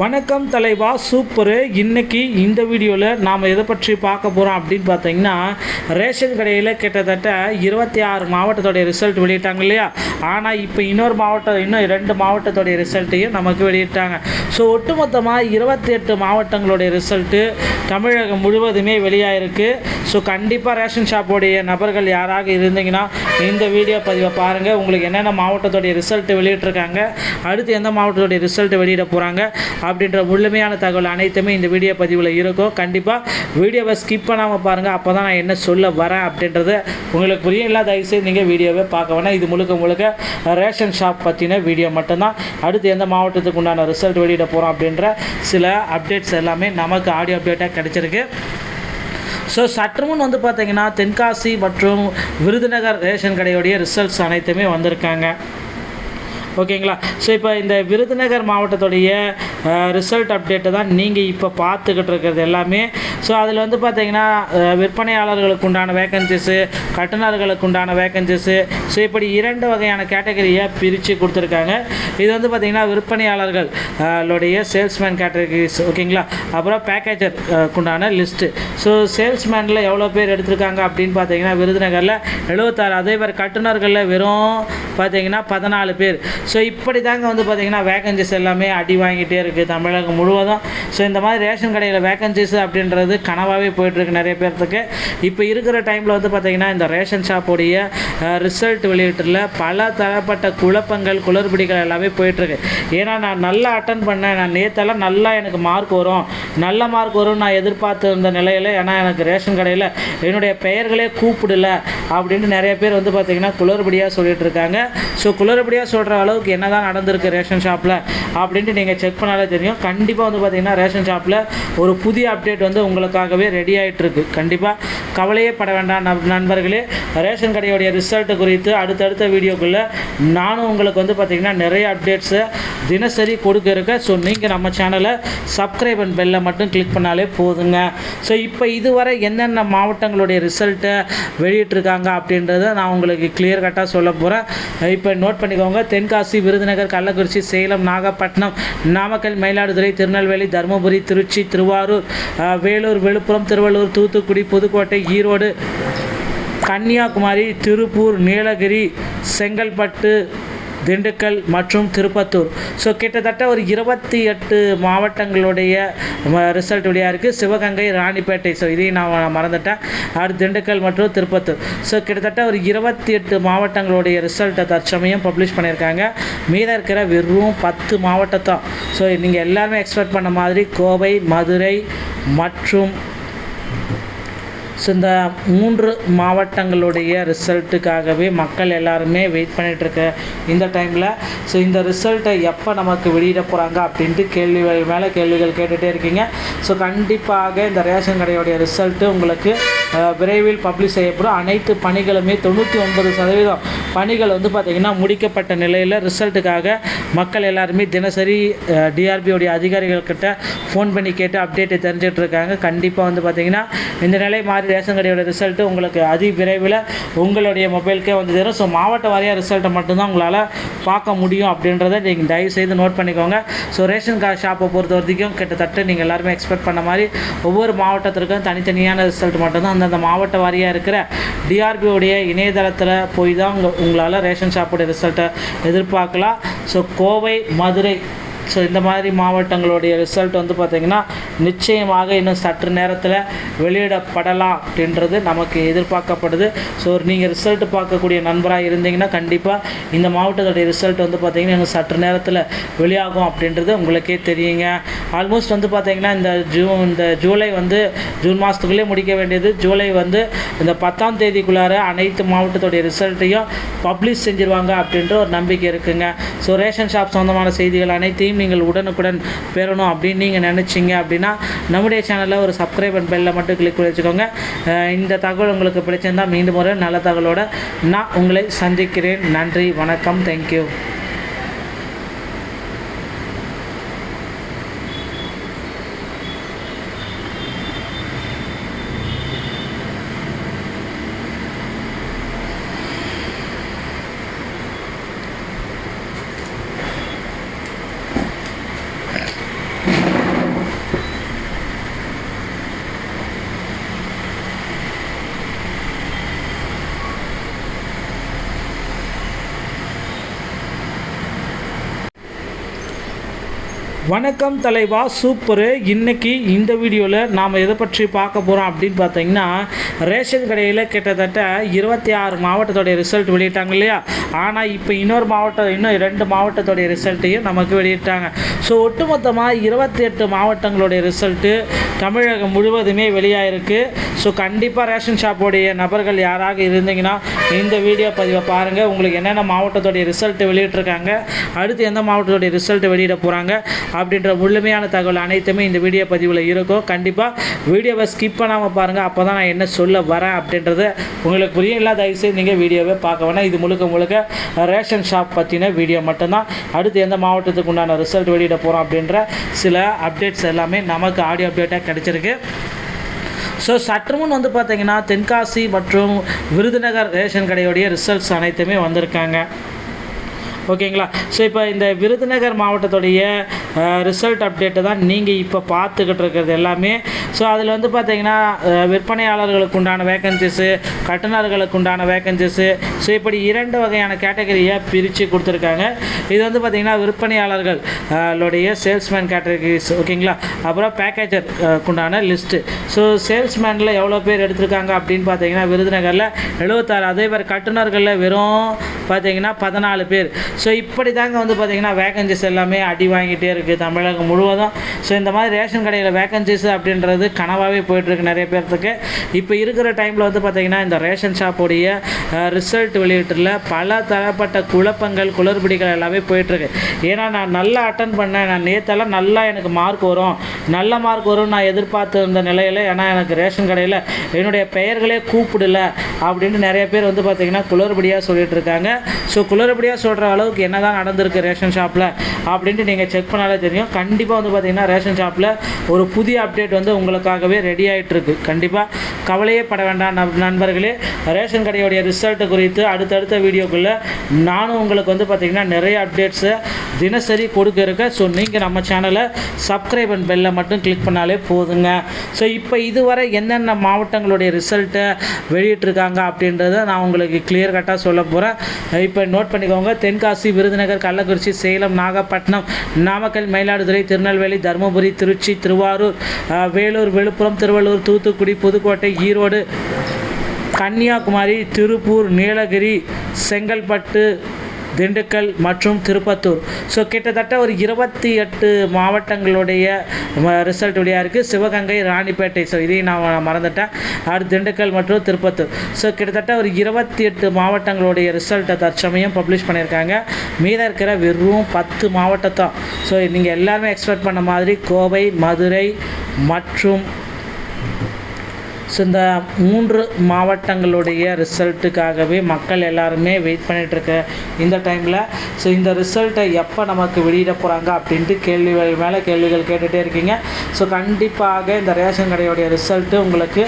வணக்கம் தலைவா, சூப்பரு. இன்றைக்கி இந்த வீடியோவில் நாம் எதை பற்றி பார்க்க போகிறோம் அப்படின்னு பார்த்தீங்கன்னா, ரேஷன் கடையில் கிட்டத்தட்ட 26 மாவட்டத்தோடைய ரிசல்ட் வெளியிட்டாங்க இல்லையா. ஆனால் இப்போ இன்னும் 2 மாவட்டத்தோடைய ரிசல்ட்டையும் நமக்கு வெளியிட்டாங்க. ஸோ ஒட்டுமொத்தமாக 28 மாவட்டங்களுடைய ரிசல்ட்டு தமிழகம் முழுவதுமே வெளியாகிருக்கு. ஸோ கண்டிப்பாக ரேஷன் ஷாப்போடைய நபர்கள் யாராக இருந்தீங்கன்னா இந்த வீடியோ பதிவை பாருங்கள். உங்களுக்கு என்னென்ன மாவட்டத்தோடைய ரிசல்ட்டு வெளியிட்டிருக்காங்க, அடுத்து எந்த மாவட்டத்தோடைய ரிசல்ட்டு வெளியிட போகிறாங்க அப்படின்ற முழுமையான தகவல் அனைத்துமே இந்த வீடியோ பதிவில் இருக்கும். கண்டிப்பாக வீடியோவை ஸ்கிப் பண்ணாமல் பாருங்கள். அப்போ தான் நான் என்ன சொல்ல வரேன் அப்படின்றது உங்களுக்கு புரியும். இல்லை தயவுசெய்து நீங்கள் வீடியோவை பார்க்க வேணாம். இது முழுக்க ரேஷன் ஷாப் பற்றின வீடியோ மட்டும்தான். அடுத்து எந்த மாவட்டத்துக்கு உண்டான ரிசல்ட் வெளியிட போகிறோம் அப்படின்ற சில அப்டேட்ஸ் எல்லாமே நமக்கு ஆடியோ அப்டேட்டாக கிடச்சிருக்கு. ஸோ சற்று முன் பார்த்திங்கன்னா தென்காசி மற்றும் விருதுநகர் ரேஷன் கடையோடைய ரிசல்ட்ஸ் அனைத்துமே வந்திருக்காங்க. ஓகேங்களா. ஸோ இப்போ இந்த விருதுநகர் மாவட்டத்துடைய ரிசல்ட் அப்டேட்டை தான் நீங்கள் இப்போ பார்த்துக்கிட்டு இருக்கிறது எல்லாமே. ஸோ அதில் பார்த்திங்கன்னா விற்பனையாளர்களுக்கு உண்டான வேக்கன்சிஸு, கட்டுநர்களுக்கு உண்டான வேக்கன்சிஸு, ஸோ இப்படி 2 வகையான கேட்டகரியை பிரித்து கொடுத்துருக்காங்க. இது பார்த்திங்கன்னா விற்பனையாளர்களுடைய சேல்ஸ்மேன் கேட்டகரிஸ். ஓகேங்களா. அப்புறம் பேக்கேஜருக்கு உண்டான லிஸ்ட்டு. ஸோ சேல்ஸ்மேனில் எவ்வளோ பேர் எடுத்திருக்காங்க அப்படின்னு பார்த்தீங்கன்னா விருதுநகரில் 76. அதே மாதிரி கட்டுநர்களில் வெறும் பார்த்திங்கன்னா 14 பேர். ஸோ இப்படி தாங்க பார்த்திங்கன்னா வேக்கன்சிஸ் எல்லாமே அடி வாங்கிட்டே இருக்குது தமிழகம் முழுவதும். ஸோ இந்த மாதிரி ரேஷன் கடையில் வேக்கன்சிஸ் அப்படின்றது கனவாகவே போயிட்டுருக்கு நிறைய பேர்த்துக்கு. இப்போ இருக்கிற டைமில் பார்த்திங்கன்னா இந்த ரேஷன் ஷாப்புடைய ரிசல்ட் வெளியீட்டில் பல தரப்பட்ட குழப்பங்கள், குளறுபடிகள் எல்லாமே போயிட்டுருக்கு. ஏன்னா நான் நல்லா அட்டன் பண்ணேன், நான் நேற்றெல்லாம் நல்லா எனக்கு மார்க் வரும், நல்ல மார்க் வரும் நான் எதிர்பார்த்துருந்த நிலையில், ஏன்னா எனக்கு ரேஷன் கடையில் என்னுடைய பெயர்களே கூப்பிடல அப்படின்னு நிறைய பேர் பார்த்திங்கன்னா குளறுபடியாக சொல்லிகிட்டு இருக்காங்க. ஸோ குளறுபடியாக சொல்கிற அளவுக்கு என்ன தான் நடந்திருக்கு ரேஷன் ஷாப்பில் அப்படின்ட்டு நீங்கள் செக் பண்ணாலே தெரியும். கண்டிப்பாக பார்த்திங்கன்னா ரேஷன் ஷாப்பில் ஒரு புதிய அப்டேட் உங்களுக்காகவே ரெடி ஆகிட்டுருக்கு. கண்டிப்பாக கவலையே பட வேண்டாம் நண்பர்களே. ரேஷன் கடையோடைய ரிசல்ட்டு குறித்து அடுத்தடுத்த வீடியோக்குள்ளே நானும் உங்களுக்கு பார்த்திங்கன்னா நிறைய அப்டேட்ஸை தினசரி கொடுக்க இருக்க. ஸோ நீங்கள் நம்ம சேனலை சப்ஸ்கிரைப் அண்ட் பெல்லை மட்டும் கிளிக் பண்ணாலே போதுங்க. ஸோ இப்போ இதுவரை என்னென்ன மாவட்டங்களுடைய ரிசல்ட்டை வெளியிட்டிருக்காங்க அப்படின்றத நான் உங்களுக்கு கிளியர் கட்டாக சொல்ல போகிறேன். இப்போ நோட் பண்ணிக்கோங்க. தென்காசி, விருதுநகர், கள்ளக்குறிச்சி, சேலம், நாகப்பட்டினம், நாமக்கல், மயிலாடுதுறை, திருநெல்வேலி, தருமபுரி, திருச்சி, திருவாரூர், வேலூர், விழுப்புரம், திருவள்ளூர், தூத்துக்குடி, புதுக்கோட்டை, ஈரோடு, கன்னியாகுமரி, திருப்பூர், நீலகிரி, செங்கல்பட்டு, திண்டுக்கல் மற்றும் திருப்பத்தூர். ஸோ கிட்டத்தட்ட ஒரு 28 மாவட்டங்களுடைய ரிசல்ட் வெளியாக இருக்குது. சிவகங்கை, ராணிப்பேட்டை, ஸோ இதையும் நான் மறந்துட்டேன். அடுத்து திண்டுக்கல் மற்றும் திருப்பத்தூர். ஸோ கிட்டத்தட்ட ஒரு 28 மாவட்டங்களுடைய ரிசல்ட்டை தற்சமயம் பப்ளிஷ் பண்ணியிருக்காங்க. மீதம் இருக்கிற வெறும் 10 மாவட்டத்தான். ஸோ நீங்கள் எல்லாருமே எக்ஸ்பெக்ட் பண்ண மாதிரி கோவை, மதுரை மற்றும் ஸோ இந்த 3 மாவட்டங்களுடைய ரிசல்ட்டுக்காகவே மக்கள் எல்லாருமே வெயிட் பண்ணிகிட்ருக்க இந்த டைமில். ஸோ இந்த ரிசல்ட்டை எப்போ நமக்கு வெளியிட போகிறாங்க அப்படின்ட்டு கேள்விகள் மேலே கேள்விகள் கேட்டுகிட்டே இருக்கீங்க. ஸோ கண்டிப்பாக இந்த ரேஷன் கடையோடைய ரிசல்ட்டு உங்களுக்கு விரைவில் பப்ளிஷ் செய்யப்படும். அனைத்து பணிகளுமே 99% பணிகள் பார்த்திங்கன்னா முடிக்கப்பட்ட நிலையில் ரிசல்ட்டுக்காக மக்கள் எல்லாருமே தினசரி டிஆர்பியோடைய அதிகாரிகள்கிட்ட ஃபோன் பண்ணி கேட்டு அப்டேட்டை தெரிஞ்சுட்டு இருக்காங்க. கண்டிப்பாக பார்த்திங்கன்னா இந்த நிலை மாறி ரேஷன் கடையோட ரிசல்ட்டு உங்களுக்கு அதி விரைவில் உங்களுடைய மொபைலுக்கே தரும். ஸோ மாவட்ட வாரியாக ரிசல்ட்டை மட்டும்தான் உங்களால் பார்க்க முடியும் அப்படின்றத நீங்கள் தயவுசெய்து நோட் பண்ணிக்கோங்க. ஸோ ரேஷன் ஷாப்பை பொறுத்த வரைக்கும் கிட்டத்தட்ட நீங்கள் எல்லாருமே எக்ஸ்பெக்ட் பண்ண மாதிரி ஒவ்வொரு மாவட்டத்திற்கும் தனித்தனியான ரிசல்ட் மட்டும்தான் அந்தந்த மாவட்ட வாரியாக இருக்கிற டிஆர்பியோடைய இணையதளத்தில் போய் தான் உங்களால் ரேஷன் ஷாப்போடைய ரிசல்ட்டை எதிர்பார்க்கலாம். ஸோ கோவை, மதுரை, ஸோ இந்த மாதிரி மாவட்டங்களுடைய ரிசல்ட் பார்த்திங்கன்னா நிச்சயமாக இன்னும் சற்று நேரத்தில் வெளியிடப்படலாம் அப்படின்றது நமக்கு எதிர்பார்க்கப்படுது. ஸோ நீங்கள் ரிசல்ட் பார்க்கக்கூடிய நண்பராக இருந்தீங்கன்னா கண்டிப்பாக இந்த மாவட்டத்துடைய ரிசல்ட் பார்த்திங்கன்னா இன்னும் சற்று நேரத்தில் வெளியாகும் அப்படின்றது உங்களுக்கே தெரியுங்க. ஆல்மோஸ்ட் பார்த்திங்கன்னா இந்த ஜூலை ஜூன் மாதத்துக்குள்ளே முடிக்க வேண்டியது. ஜூலை இந்த 10ஆம் தேதிக்குள்ளார அனைத்து மாவட்டத்துடைய ரிசல்ட்டையும் பப்ளிஷ் செஞ்சுருவாங்க அப்படின்ற ஒரு நம்பிக்கை இருக்குங்க. ஸோ ரேஷன் ஷாப் சொந்தமான செய்திகள் அனைத்தையும் நீங்கள் உடனுக்குடன் பெறணும் அப்படின்னு நீங்கள் நினச்சிங்க அப்படின்னா நம்முடைய சேனலில் ஒரு சப்ஸ்கிரைப் அண்ட் பெல்லை மட்டும் கிளிக் பண்ணி வச்சுக்கோங்க. இந்த தகவல் உங்களுக்கு பிடிச்சிருந்தால் மீண்டும் ஒரு நல்ல தகவலோடு நான் உங்களை சந்திக்கிறேன். நன்றி, வணக்கம், தேங்க்யூ. வணக்கம் தலைவா, சூப்பரு. இன்றைக்கி இந்த வீடியோவில் நாம் எதை பற்றி பார்க்க போகிறோம் அப்படின்னு பார்த்தீங்கன்னா, ரேஷன் கடையில் கிட்டத்தட்ட 26 மாவட்டத்தோடைய ரிசல்ட் வெளியிட்டாங்க இல்லையா. ஆனால் இப்போ இன்னும் 2 மாவட்டத்தோடைய ரிசல்ட்டையும் நமக்கு வெளியிட்டாங்க. ஸோ ஒட்டுமொத்தமாக 28 மாவட்டங்களுடைய ரிசல்ட்டு தமிழகம் முழுவதுமே வெளியாகிருக்கு. ஸோ கண்டிப்பாக ரேஷன் ஷாப்போடைய நபர்கள் யாராக இருந்தீங்கன்னா இந்த வீடியோ பதிவை பாருங்கள். உங்களுக்கு என்னென்ன மாவட்டத்தோடைய ரிசல்ட்டு வெளியிட்டிருக்காங்க, அடுத்து எந்த மாவட்டத்தோடைய ரிசல்ட்டு வெளியிட போகிறாங்க அப்படின்ற முழுமையான தகவல் அனைத்துமே இந்த வீடியோ பதிவில் இருக்கும். கண்டிப்பாக வீடியோவை ஸ்கிப் பண்ணாமல் பாருங்கள். அப்போ தான் நான் என்ன சொல்ல வரேன் அப்படின்றது உங்களுக்கு புரியும். இல்லை தயவுசெய்து நீங்கள் வீடியோவை பார்க்க வேணாம். இது முழுக்க ரேஷன் ஷாப் பற்றின வீடியோ மட்டும்தான். அடுத்து எந்த மாவட்டத்துக்கு உண்டான ரிசல்ட் வெளியிட போகிறோம் அப்படின்ற சில அப்டேட்ஸ் எல்லாமே நமக்கு ஆடியோ அப்டேட்டாக கிடச்சிருக்கு. ஸோ சற்று முன் பார்த்தீங்கன்னா தென்காசி மற்றும் விருதுநகர் ரேஷன் கடையோடைய ரிசல்ட்ஸ் அனைத்துமே வந்திருக்காங்க. ஓகேங்களா. ஸோ இப்போ இந்த விருதுநகர் மாவட்டத்துடைய ரிசல்ட் அப்டேட்டு தான் நீங்கள் இப்போ பார்த்துக்கிட்டு இருக்கிறது எல்லாமே. ஸோ அதில் பார்த்தீங்கன்னா விற்பனையாளர்களுக்கு உண்டான வேக்கன்சிஸு, கட்டுநர்களுக்கு உண்டான வேக்கன்சிஸு, ஸோ இப்படி 2 வகையான கேட்டகரியை பிரித்து கொடுத்துருக்காங்க. இது பார்த்திங்கன்னா விற்பனையாளர்களுடைய சேல்ஸ்மேன் கேட்டகரிஸ். ஓகேங்களா. அப்புறம் பேக்கேஜர் உண்டான லிஸ்ட்டு. ஸோ சேல்ஸ்மேனில் எவ்வளோ பேர் எடுத்திருக்காங்க அப்படின்னு பார்த்தீங்கன்னா விருதுநகரில் 76. அதே மாதிரி கட்டுநர்களில் வெறும் பார்த்தீங்கன்னா 14 பேர். ஸோ இப்படி தாங்க பார்த்திங்கன்னா வேக்கன்சிஸ் எல்லாமே அடி வாங்கிட்டே இருக்குது தமிழகம் முழுவதும். ஸோ இந்த மாதிரி ரேஷன் கடையில் வேக்கன்சிஸ் அப்படின்றது கனவாகவே போயிட்டுருக்கு நிறைய பேர்த்துக்கு. இப்போ இருக்கிற டைமில் பார்த்திங்கன்னா இந்த ரேஷன் ஷாப்புடைய ரிசல்ட் வெளியீட்டில் பல தரப்பட்ட குழப்பங்கள், குளறுபடிகள் எல்லாமே போயிட்டுருக்கு. ஏன்னா நான் நல்லா அட்டன் பண்ணேன், நான் நேற்றெல்லாம் நல்லா எனக்கு மார்க் வரும், நல்ல மார்க் வரும் நான் எதிர்பார்த்து இருந்த நிலையில், ஏன்னா எனக்கு ரேஷன் கடையில் என்னுடைய பெயர்களே கூப்பிடல அப்படின்னு நிறைய பேர் பார்த்திங்கன்னா குளறுபடியாக சொல்லிகிட்டு இருக்காங்க. ஸோ குளறுபடியாக சொல்கிற அளவுக்கு என்ன தான் நடந்திருக்கு ரேஷன் ஷாப்பில் அப்படின்ட்டு நீங்கள் செக் பண்ணாலே தெரியும். கண்டிப்பாக பார்த்திங்கன்னா ரேஷன் ஷாப்பில் ஒரு புதிய அப்டேட் உங்களுக்காகவே ரெடி ஆகிட்டுருக்கு. கண்டிப்பாக கவலையே பட வேண்டாம் நண்பர்களே. ரேஷன் கடையோடைய ரிசல்ட்டு குறித்து அடுத்தடுத்த வீடியோக்குள்ளே நானும் உங்களுக்கு பார்த்திங்கன்னா நிறைய அப்டேட்ஸை தினசரி கொடுக்க இருக்க. ஸோ நீங்கள் நம்ம சேனலை சப்ஸ்கிரைப் அண்ட் பெல்லை மட்டும் கிளிக் பண்ணாலே போதுங்க. ஸோ இப்போ இதுவரை என்னென்ன மாவட்டங்களுடைய ரிசல்ட்டை வெளியிட்டிருக்காங்க அப்படின்றத நான் உங்களுக்கு கிளியர் கட்டாக சொல்ல போகிறேன். இப்போ நோட் பண்ணிக்கோங்க. தென்காசி, விருதுநகர், கள்ளக்குறிச்சி, சேலம், நாகப்பட்டினம், நாமக்கல், மயிலாடுதுறை, திருநெல்வேலி, தருமபுரி, திருச்சி, திருவாரூர், வேலூர், விழுப்புரம், திருவள்ளூர், தூத்துக்குடி, புதுக்கோட்டை, ஈரோடு, கன்னியாகுமரி, திருப்பூர், நீலகிரி, செங்கல்பட்டு, திண்டுக்கல் மற்றும் திருப்பத்தூர். ஸோ கிட்டத்தட்ட ஒரு 28 மாவட்டங்களுடைய ரிசல்ட் வெளியாக இருக்குது. சிவகங்கை, ராணிப்பேட்டை, ஸோ இதையும் நான் மறந்துட்டேன். அடுத்து திண்டுக்கல் மற்றும் திருப்பத்தூர். ஸோ கிட்டத்தட்ட ஒரு 28 மாவட்டங்களுடைய ரிசல்ட்டை தற்சமயம் பப்ளிஷ் பண்ணியிருக்காங்க. மீதம் இருக்கிற வெறும் 10 மாவட்டத்தான். ஸோ நீங்கள் எல்லாருமே எக்ஸ்பெக்ட் பண்ண மாதிரி கோவை, மதுரை மற்றும் ஸோ இந்த 3 மாவட்டங்களுடைய ரிசல்ட்டுக்காகவே மக்கள் எல்லாருமே வெயிட் பண்ணிகிட்ருக்க இந்த டைமில். ஸோ இந்த ரிசல்ட்டை எப்போ நமக்கு வெளியிட போகிறாங்க அப்படின்ட்டு கேள்விகள் மேலே கேள்விகள் கேட்டுகிட்டே இருக்கீங்க. ஸோ கண்டிப்பாக இந்த ரேஷன் கடையோடைய ரிசல்ட்டு உங்களுக்கு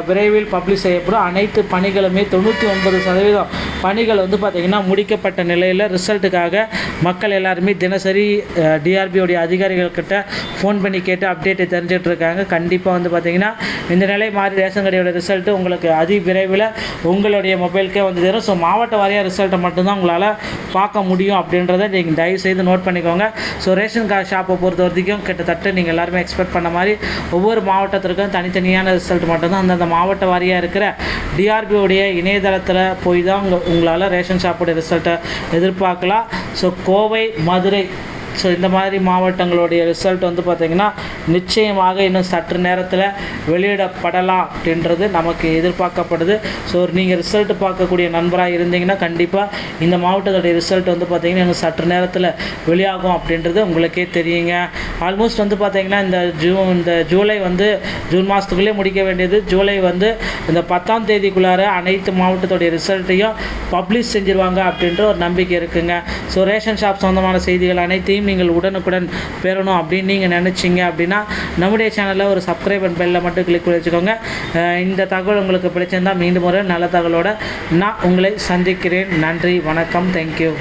விரைவில் பப்ளிஷ் செய்யப்படும். அனைத்து பணிகளுமே 99% பணிகள் பார்த்திங்கன்னா முடிக்கப்பட்ட நிலையில் ரிசல்ட்டுக்காக மக்கள் எல்லாருமே தினசரி டிஆர்பியோடைய அதிகாரிகள்கிட்ட ஃபோன் பண்ணி கேட்டு அப்டேட்டை தெரிஞ்சுட்டு இருக்காங்க. கண்டிப்பாக பார்த்திங்கன்னா இந்த நிலை மாறி ரேஷன் கடையோட ரிசல்ட்டு உங்களுக்கு அதி விரைவில் உங்களுடைய மொபைலுக்கே தரும். ஸோ மாவட்ட வாரியாக ரிசல்ட்டை மட்டும்தான் உங்களால் பார்க்க முடியும் அப்படின்றத நீங்கள் தயவுசெய்து நோட் பண்ணிக்கோங்க. ஸோ ரேஷன் கார்டு ஷாப்பை பொறுத்த வரைக்கும் கிட்டத்தட்ட நீங்கள் எல்லாருமே எக்ஸ்பெக்ட் பண்ண மாதிரி ஒவ்வொரு மாவட்டத்திற்கும் தனித்தனியான ரிசல்ட் மட்டும்தான் அந்தந்த மாவட்ட வாரியாக இருக்கிற டிஆர்பியோடைய இணையதளத்தில் போய் தான் உங்களால் ரேஷன் ஷாப்போடைய ரிசல்ட்டை எதிர்பார்க்கலாம். ஸோ கோவை, மதுரை, ஸோ இந்த மாதிரி மாவட்டங்களுடைய ரிசல்ட் பார்த்திங்கன்னா நிச்சயமாக இன்னும் சற்று நேரத்தில் வெளியிடப்படலாம் அப்படின்றது நமக்கு எதிர்பார்க்கப்படுது. ஸோ நீங்கள் ரிசல்ட் பார்க்கக்கூடிய நண்பராக இருந்தீங்கன்னா கண்டிப்பாக இந்த மாவட்டத்துடைய ரிசல்ட் பார்த்திங்கன்னா இன்னும் சற்று நேரத்தில் வெளியாகும் அப்படின்றது உங்களுக்கே தெரியுங்க. ஆல்மோஸ்ட் பார்த்திங்கன்னா இந்த ஜூலை ஜூன் மாதத்துக்குள்ளே முடிக்க வேண்டியது. ஜூலை இந்த 10ஆம் தேதிக்குள்ளார அனைத்து மாவட்டத்துடைய ரிசல்ட்டையும் பப்ளிஷ் செஞ்சுருவாங்க அப்படின்ற ஒரு நம்பிக்கை இருக்குங்க. ஸோ ரேஷன் ஷாப் சொந்தமான செய்திகள் அனைத்தையும் நீங்கள் உடனுக்குடன் பெறணும் அப்படின்னு நீங்கள் நினச்சிங்க அப்படின்னா நம்முடைய சேனலில் ஒரு சப்ஸ்கிரைப் அண்ட் பெல்லை மட்டும் கிளிக் பண்ணி வச்சுக்கோங்க. இந்த தகவல் உங்களுக்கு பிடிச்சிருந்தால் மீண்டும் ஒரு நல்ல தகவலோடு நான் உங்களை சந்திக்கிறேன். நன்றி, வணக்கம், தேங்க்யூ.